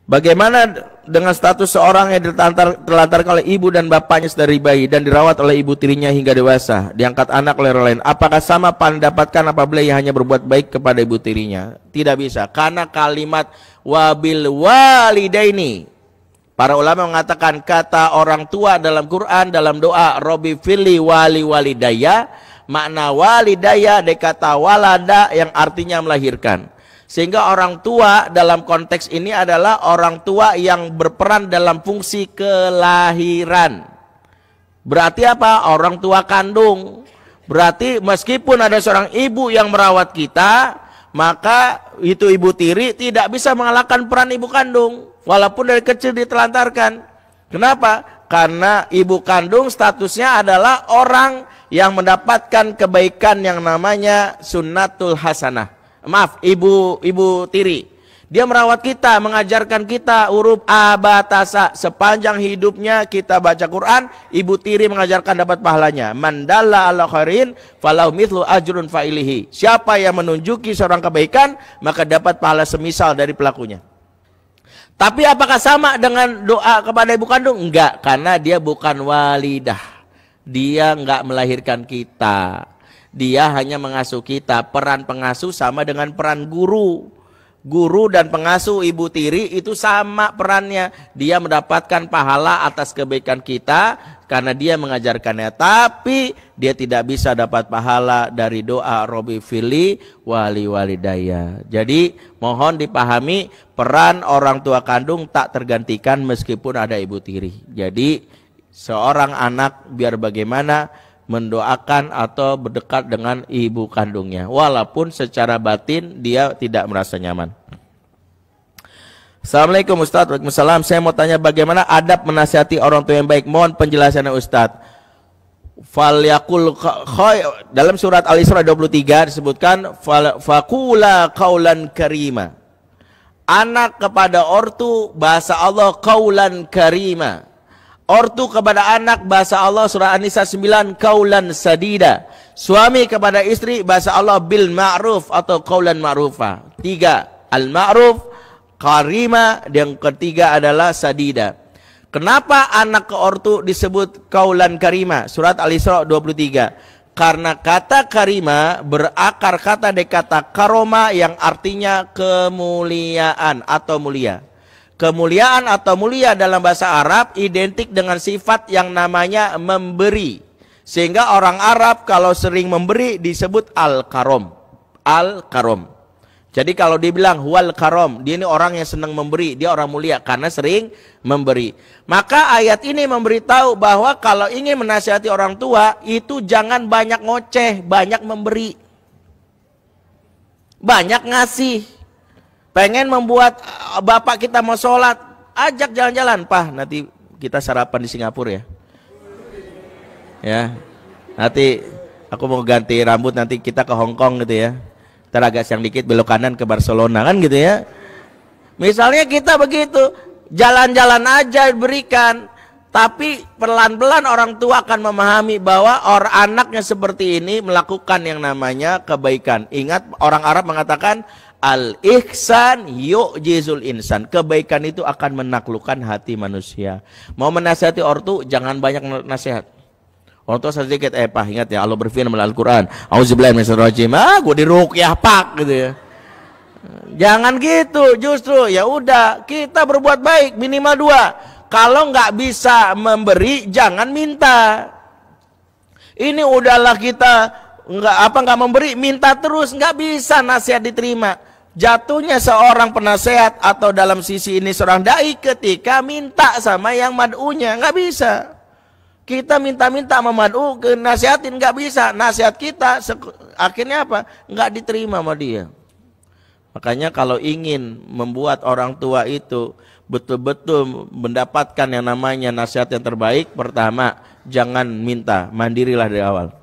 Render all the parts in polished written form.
Bagaimana dengan status seorang yang terlantarkan oleh ibu dan bapaknya sedari bayi dan dirawat oleh ibu tirinya hingga dewasa, diangkat anak oleh orang lain? Apakah sama mendapatkan apabila ia hanya berbuat baik kepada ibu tirinya? Tidak bisa, karena kalimat wabil walidaini, para ulama mengatakan kata orang tua dalam Quran, dalam doa Robbi fili wali walidaya, makna walidaya dari kata walada yang artinya melahirkan. Sehingga orang tua dalam konteks ini adalah orang tua yang berperan dalam fungsi kelahiran. Berarti apa? Orang tua kandung. Berarti meskipun ada seorang ibu yang merawat kita, maka itu ibu tiri tidak bisa mengalahkan peran ibu kandung. Walaupun dari kecil ditelantarkan. Kenapa? Karena ibu kandung statusnya adalah orang yang mendapatkan kebaikan yang namanya sunnatul hasanah. Maaf, ibu tiri. Dia merawat kita, mengajarkan kita huruf abatasa. Sepanjang hidupnya kita baca Quran, ibu tiri mengajarkan dapat pahalanya. Mandalla ala khairin falau mithlu ajrun fa'ilihi. Siapa yang menunjuki seorang kebaikan, maka dapat pahala semisal dari pelakunya. Tapi apakah sama dengan doa kepada ibu kandung? Enggak, karena dia bukan walidah. Dia enggak melahirkan kita. Dia hanya mengasuh kita. Peran pengasuh sama dengan peran guru. Guru dan pengasuh ibu tiri itu sama perannya. Dia mendapatkan pahala atas kebaikan kita karena dia mengajarkannya. Tapi dia tidak bisa dapat pahala dari doa Robbi fili wali walidaya. Jadi mohon dipahami, peran orang tua kandung tak tergantikan meskipun ada ibu tiri. Jadi seorang anak biar bagaimana mendoakan atau berdekat dengan ibu kandungnya, walaupun secara batin dia tidak merasa nyaman. Assalamualaikum Ustaz. Waalaikumsalam. Saya mau tanya bagaimana adab menasihati orang tua yang baik. Mohon penjelasannya Ustaz. Falyakul khair, dalam surat Al-Isra 23 disebutkan faqula qaulan karima. Anak kepada ortu bahasa Allah qaulan karima. Ortu kepada anak bahasa Allah surah An-Nisa 9 qaulan sadida. Suami kepada istri bahasa Allah bil ma'ruf atau qaulan ma'rufa. 3 al-ma'ruf, karima, yang ketiga adalah sadida. Kenapa anak ke ortu disebut qaulan karima? Surat Al-Isra 23. Karena kata karima berakar kata dari kata karoma yang artinya kemuliaan atau mulia. Kemuliaan atau mulia dalam bahasa Arab identik dengan sifat yang namanya memberi. Sehingga orang Arab kalau sering memberi disebut al-karom. Al-karom. Jadi kalau dibilang huwal karom, dia ini orang yang senang memberi, dia orang mulia karena sering memberi. Maka ayat ini memberitahu bahwa kalau ingin menasihati orang tua, itu jangan banyak ngoceh, banyak memberi. Banyak ngasih. Pengen membuat bapak kita mau sholat, ajak jalan-jalan, Pak, nanti kita sarapan di Singapura ya. Ya, nanti aku mau ganti rambut, nanti kita ke Hong Kong gitu ya. Ntar agak siang dikit belok kanan ke Barcelona kan gitu ya. Misalnya kita begitu, jalan-jalan aja berikan. Tapi pelan-pelan orang tua akan memahami bahwa orang anaknya seperti ini melakukan yang namanya kebaikan. Ingat orang Arab mengatakan al-ihsan yu'jizul insan. Kebaikan itu akan menaklukkan hati manusia. Mau menasihati ortu jangan banyak nasihat. Orang tua sedikit, Pak ingat ya Allah berfirman melalui Al-Quran, auzubillahi minasyaitonir rajim, gue diruqyah Pak gitu ya. Jangan gitu, justru ya udah kita berbuat baik minimal 2. Kalau nggak bisa memberi jangan minta. Ini udahlah kita nggak memberi, minta terus, nggak bisa nasihat diterima. Jatuhnya seorang penasehat atau dalam sisi ini seorang dai ketika minta sama yang mad'unya, nggak bisa. Kita minta-minta sama mad'u ke nasihatin, nggak bisa. Nasihat kita akhirnya apa? Nggak diterima sama dia. Makanya kalau ingin membuat orang tua itu betul-betul mendapatkan yang namanya nasihat yang terbaik, pertama jangan minta, mandirilah dari awal.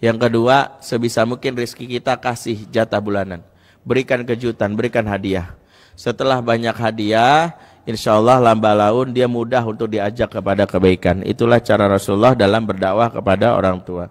Yang kedua, sebisa mungkin rezeki kita kasih jatah bulanan, berikan kejutan, berikan hadiah. Setelah banyak hadiah, insya Allah lambat laun dia mudah untuk diajak kepada kebaikan. Itulah cara Rasulullah dalam berdakwah kepada orang tua.